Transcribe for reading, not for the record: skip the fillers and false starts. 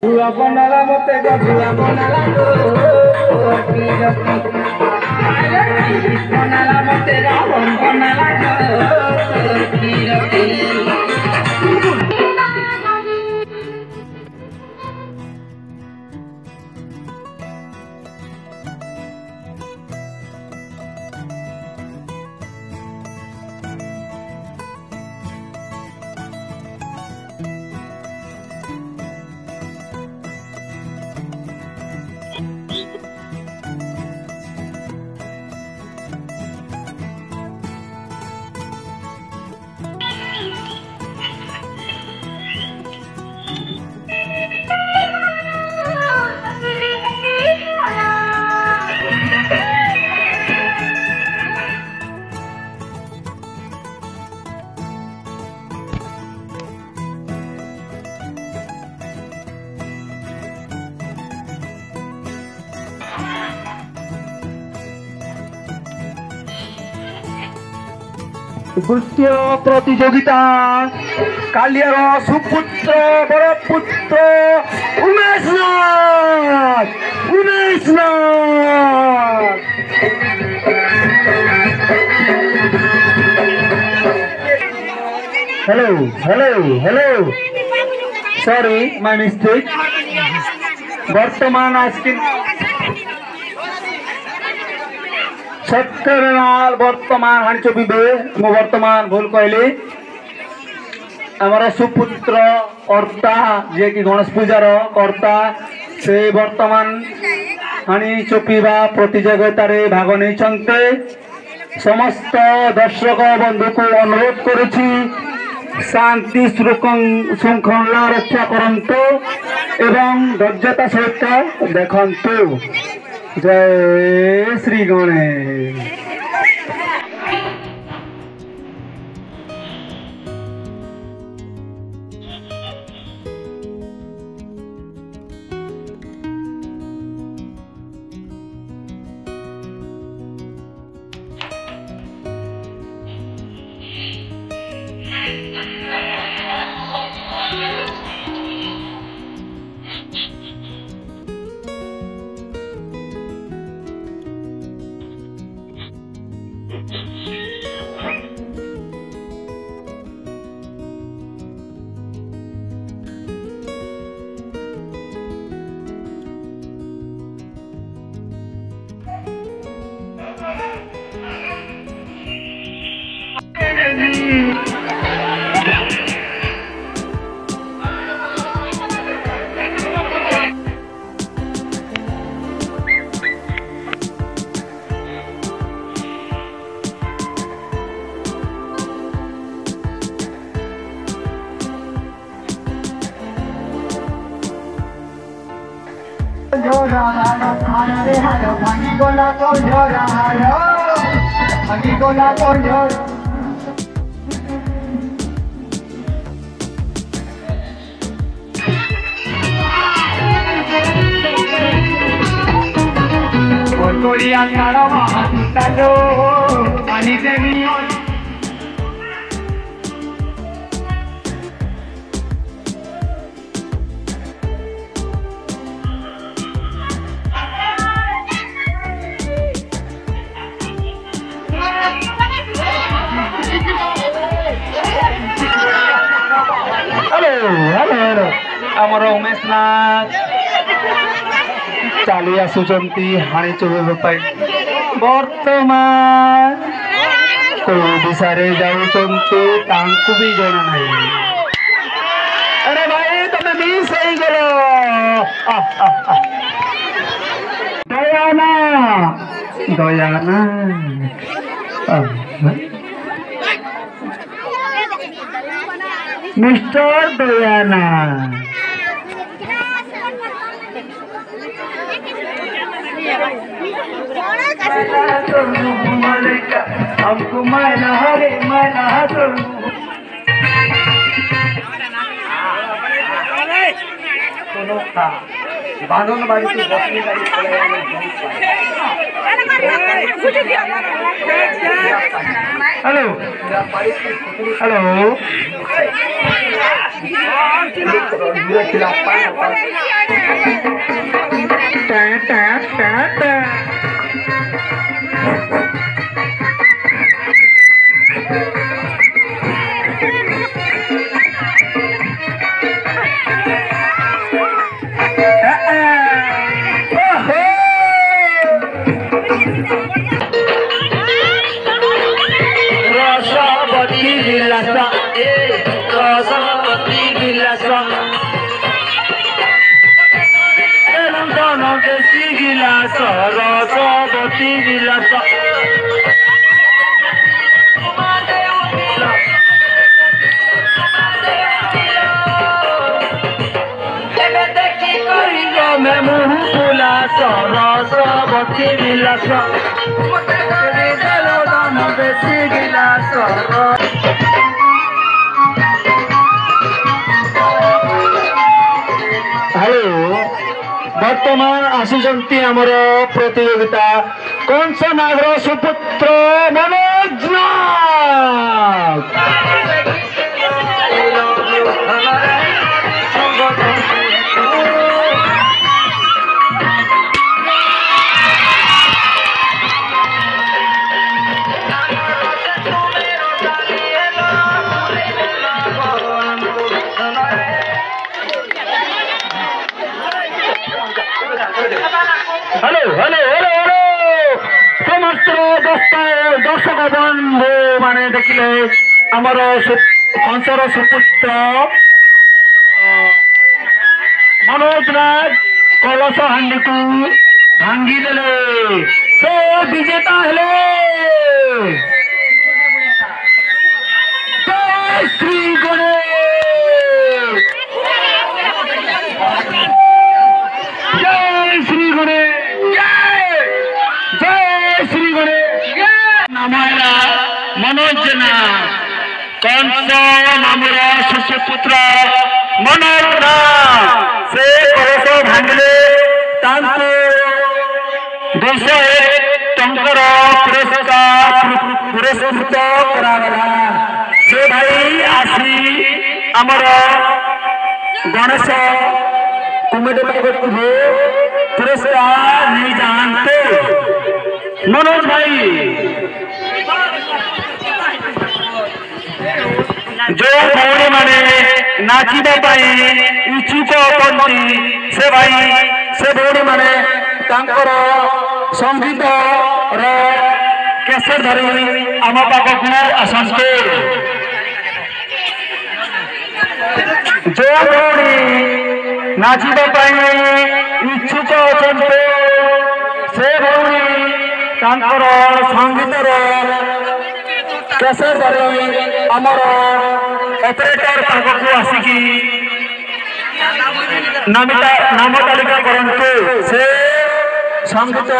Dua penala mote go dua penala go penala mote go penala go द्वितीय प्रतियोगिता कालियार सुपुत्र बड़पुत्र उमेश नाथ hello sorry my mistake वर्तमान आज की सत्करनाल वर्तमान हानि चोबीबे मो वर्तमान भूल कहली आमर सुपुत्र कर्ता जे कि गणेश पूजार कर्ता से वर्तमान हानि चोपीबा प्रतियोगिता भाग नहीं समस्त दर्शक बंधु को अनुरोध करुछि शांति श्रृंखला रक्षा करंतु एवं धैर्यता सहित देखंतु। जय श्री गणेश। आमर उमेश नाथ चली आसुचंती हाणी चोबे वर्तमान को दिशा जाऊंती तांकु भी जना नहीं। अरे भाई तुम मिस हो गलो दयाना मिस्टर दयाना हमको मैना हरे मैना बांधन बाड़ी की बसनी गाड़ी हेलो हेलो ସରସ୍ୱତୀ ବିଳାସ মুহুলা সরস্বতী বিলাস বেশি বিলাস হ্যালো বর্তমান আসুচন্তি আমার প্রতিযোগিতা কংস নাগর সুপুত্র মনোজ নাগ हेलो हेलो हेलो हेलो समस्त दर्शक बंधु माने देखिले आमर कंसर सुपुत्र मनोज नाग कलश हांडी को भांगी देले से विजेता हेले जय श्री गणेश जय श्री गणेश नामायला मनोज नाग कंस नामर शिष्यपुत्र मनोज नाग से कलश भांगिले तांको 201 टंकर पुरस्कृत करागला से भाई आसी आमर गणेश कमिटी पाखु पुरस्कार नहीं जानते मनोज भाई जो भौणी माने नाचिबा इच्छुक अटंती से भाई से भौणी माने तांकर संगीत कैसेट धरी आम पाखक आसते जो भौणी नाचिबा इच्छुक अटंती से भौणी तांकर संगीत कैसेट धरी आमर ऑपरेटर पाखक आसिकी नाम तालिका करंतु से संगीत